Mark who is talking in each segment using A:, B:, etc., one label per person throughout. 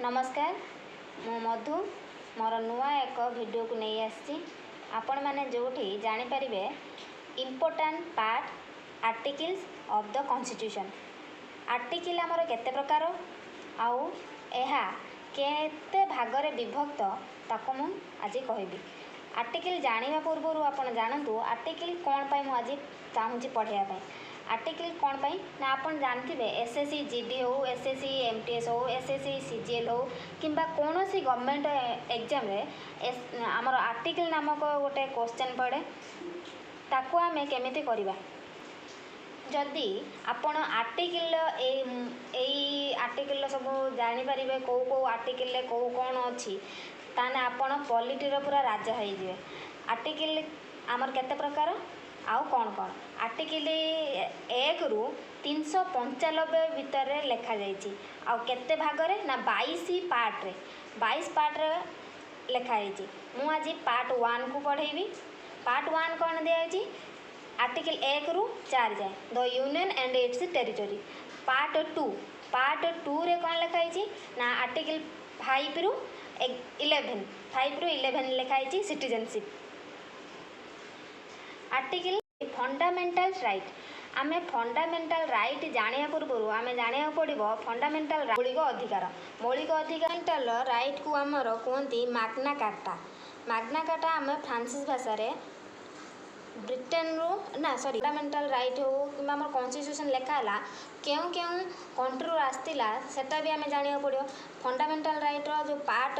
A: नमस्कार मु मधु मोर नुआ एक वीडियो को नहीं आसी आपण मैंने जोठी जानी परिबे important part articles of the constitution. Article आमर केते प्रकार आउ एहा केते भागरे विभक्त ताको मु आज कहबी। आर्टिकल जानिबा पूर्व आपण जानतु आर्टिकल कोन पई मु आज चाहूची पढ़िया पई। आर्टिकल कौन पाई ना आपन जानथिबे एसएससी जीडी हो एसएससी एमटीएस हो एसएससी सीजीएल हो किंबा कौन सी गवर्नमेंट एग्जाम रे आमर आर्टिकल नामक गोटे क्वेश्चन पड़े ताको आमे केमिति करिबा। जदि आपण आर्टिकल एई आर्टिकल सब जानि परिबे को आर्टिकल ले को कोन अछि ताने आपण पॉलिटी रो पूरा राजा होई जिवे। आर्टिकल आमर केते प्रकार आउ कौन कौन आर्टिकल 1 रु 395 भितर लेखा जाइछि आउ केते भागरे ना 22 पार्ट रे 22 पार्ट रे लेखा जाइछि। मु आज पार्ट 1 को पढ़ेबी। पार्ट 1 कौन दिया जाइछि आर्टिकल 1 रु 4 जाए the union and it's territory. Part 2 रे कौन लेखा जाइछि ना आर्टिकल 5 रु 11 लेखा जाइछि सिटीजनशिप। आर्टिकल फंडामेंटल राइट आमे फंडामेंटल राइट जानिया पूर्व आमे जानिया पड़िबो फंडामेंटल मौलिक अधिकार। मौलिक अधिकार राइट को आमर कहती मैग्ना कार्टा। मैग्ना कार्टा आमे फ्रांसीस भाषा रे ब्रिटेन रो ना सॉरी फंडामेंटल राइट हो कि आमर कॉन्स्टिट्यूशन लेखाला केउ केउ कंट्री रो आस्तिला सेटा भी आमे जानिया पड़िबो। फंडामेंटल राइट रो जो पार्ट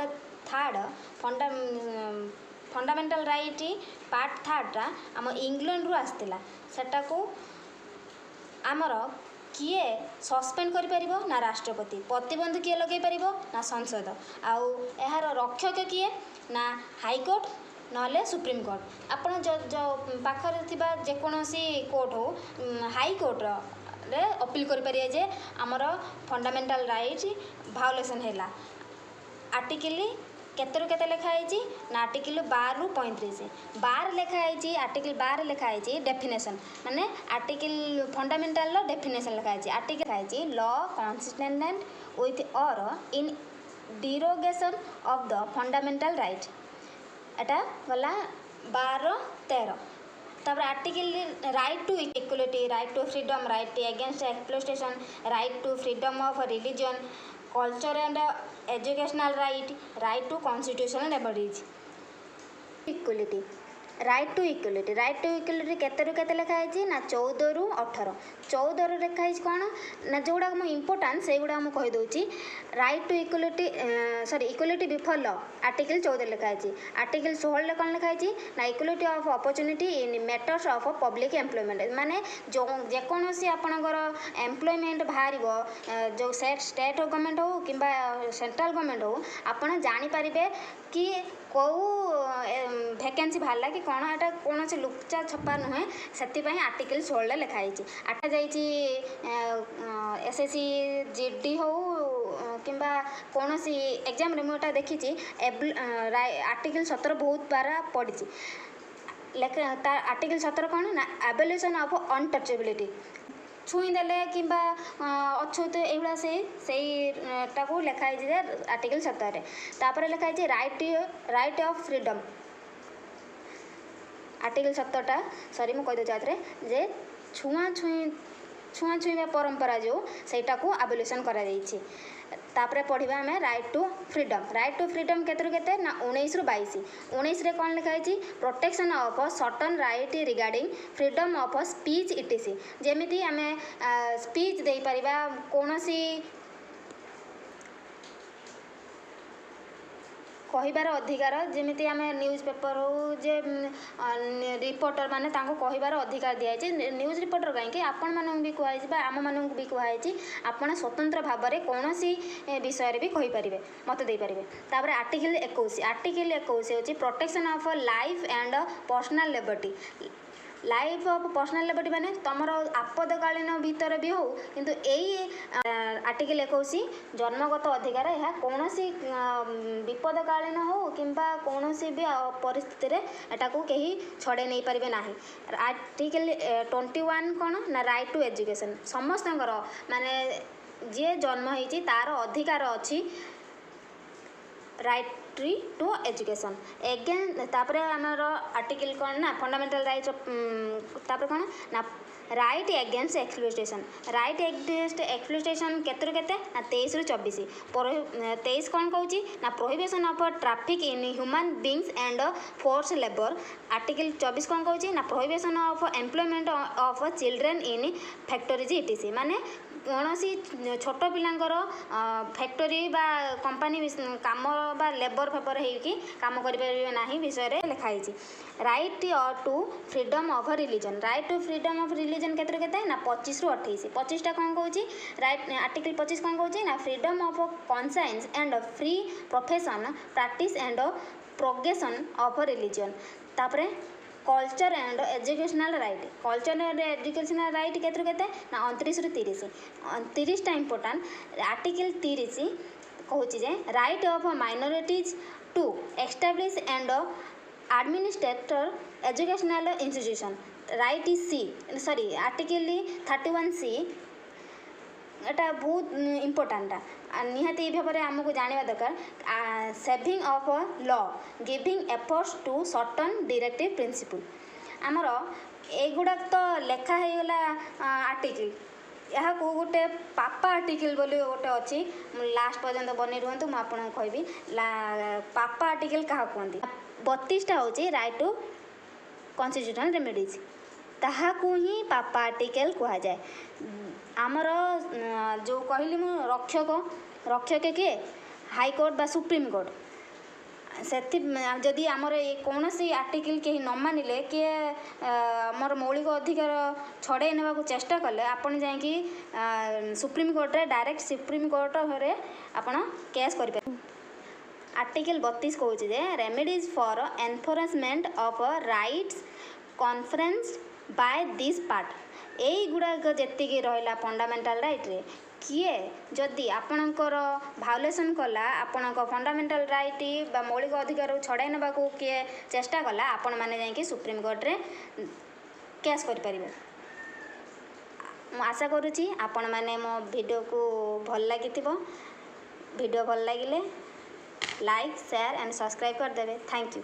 A: 3 फंडामेंटल राइट पार्ट 3 आम इंग्लैंड रु आसला सेटा को आमर किए सस्पेंड करि परिबो ना राष्ट्रपति। प्रतिबंध किए लगे परिबो ना संसद। आउ एहार रक्षक किए ना हाईकोर्ट नले सुप्रीम कोर्ट। आपण जो पाखरे थिबा जेकोनोसी कोर्ट हो हाईकोर्ट रे अपील करि परिए जे आमर फंडामेंटल राइट वायोलेशन हैला। आर्टिकल केते केते लेखा है ना आर्टिकल 12 रु 35 12 लेखा है। आर्टिकल 12 लेखा है डेफिनेशन माने आर्टिकल फंडामेंटल लो डेफिनेशन लेखा है। आर्टिकल है law consistent with or in derogation of the fundamental right. एटा गला 12 13 तब article right to equality right to freedom right against exploitation right to freedom of religion culture and educational right to constitutional liberties. Equality right to equality केते रु केते लेखा है ना 14 रु 18 14 रु लेखा है कौन ना जोड़ा मो इम्पोर्टाट से गुड़ा मुझे कहीदे right to equality sorry equality before law article 14 लेखा है। आर्टिकल 16 कौन लेखा है ना equality of opportunity in matters of public employment माने जो जेकोसी आपणकर एम्प्लॉयमेंट बाहर जो स्टेट गवर्नमेंट हो कि सेंट्रल गवर्नमेंट हो आपड़ जानीपारे कि कौ वैकेंसी बाहर कि कौन एटा कौन से लुचा छपा नुहे से आर्टिकल 16 लिखाई आटा जाइए एसएससी जीडी हो कि कौन सी एग्जाम रे मुझे देखी आर्टिकल 17 बहुत बार पढ़ी आर्टिकल 17 कौन ना एबोलिशन ऑफ अनटचेबिलिटी छुई देले कि अछूत एभा सेटा को लिखाई आर्टिकल 17 तापर लिखाई right of freedom. Article 17 sorry मुझे कहीदे चाहते जे छुआ छुईवा परंपरा जो सेटा को एबोलिशन करा जाइछि। तापर पढ़ा आम राइट टू फ्रीडम केते ना 19 रु 22 रे कौन लिखाई protection of certain right regarding freedom of speech etc जेमिति आम स्पीच दे परिबा कौन सी कहिबार अधिकार जेमिति आम न्यूज पेपर हो जे रिपोर्टर माने तांको कहिबार अधिकार दिया न्यूज रिपोर्टर कहीं आपण मानू भी कहुई आम मानू भी कहुई आपण स्वतंत्र भाव में कौन सी विषय भी कहींपारे मत देपारे। तापर आर्टिकल 21 हूँ protection of life and personal liberty. Life of personal liberty माने तुमर आपदकालीन भीतर भी हो किंतु यही आर्टिकल 21 जन्मगत अधिकार यह कौन सी विपदकालीन हो कि कौन सी भी परिस्थिति रे एटा को कहीं छड़े नहीं पारे ना। आर्टिकल 21 कौन ना राइट टू एजुकेशन समस्त माने जी जन्म होती तार अधिकार अच्छी राइट टू एजुकेशन एगेन तापर आमर आर्टिकल कौन ना फंडामेंटल राइट तापर कौन ना right against exploitation right against exploitation केतरु केते ना 23 रु 24 23 कौन कहूँ ना prohibition of traffic in human beings and force labour article 24 कौन कहूँ ना prohibition of employment of children in factories etc माने कौन सी छोट पिलांकर फैक्टरी बा कंपनी काम बा लेबर फेबर होगी काम करें ना विषय लिखाई right to freedom of religion right to freedom of religion केते ना 25 रु 28 25टा कौन कहूँ राइट आर्टिकल 25 कौन कहूँ ना freedom of conscience and free profession practice and progression of religion तापरे culture and educational right culture and educational right केते ना 29 रु 30 30टा इंपोर्टाट आर्टिकल 30 कहूँ जे right of minorities to establish and administrator educational institution right सी sorry article 31C एटा बहुत इम्पोर्टाटा निहाती भाव में आमको जाना दरकार saving of law giving efforts to certain directive principle आमर एगुड़ाक तो लेखा होगला आर्टिकल यहाँ को गोटे पापा आर्टिकल बोली गोटे अच्छी लास्ट पर्यंत बनी रुहतु मुझे कहबी पापा आर्टिकल क्या कहते 32टा हूँ राइट टू कन्स्टिट्यूशनल रेमेडीज ताहाकू ही पापा आर्टिकल कह जाए आमर जो कहली मु रक्षक किए हाईकोर्ट बा सुप्रीम कोर्ट से जदि आमर कौन सी आर्टिकल कहीं न मानिले किए आमर मौलिक अधिकार छड़े नेबा चेष्टा कले आपन जाइए सुप्रीम कोर्ट रे डायरेक्ट सुप्रीम कोर्ट रे आपन केस करें आर्टिकल 32 कहूँ जे remedies for enforcement of rights conference by this part यही गुड़ाक जी रहा फंडामेंटल राइट रे किए जदि आपणकर भायोलेसन कला आपण फंडामेंटल राइट बा मौलिक अधिकार छड़ाई नेबा किए चेष्टा कला आपण मैंने जाइए सुप्रीम कोर्ट रे केस करें आशा करुँची आपण मैंने मो वीडियो को भल लगी वीडियो भल लगिले लाइक शेयर एंड सब्सक्राइब करदे थैंक यू।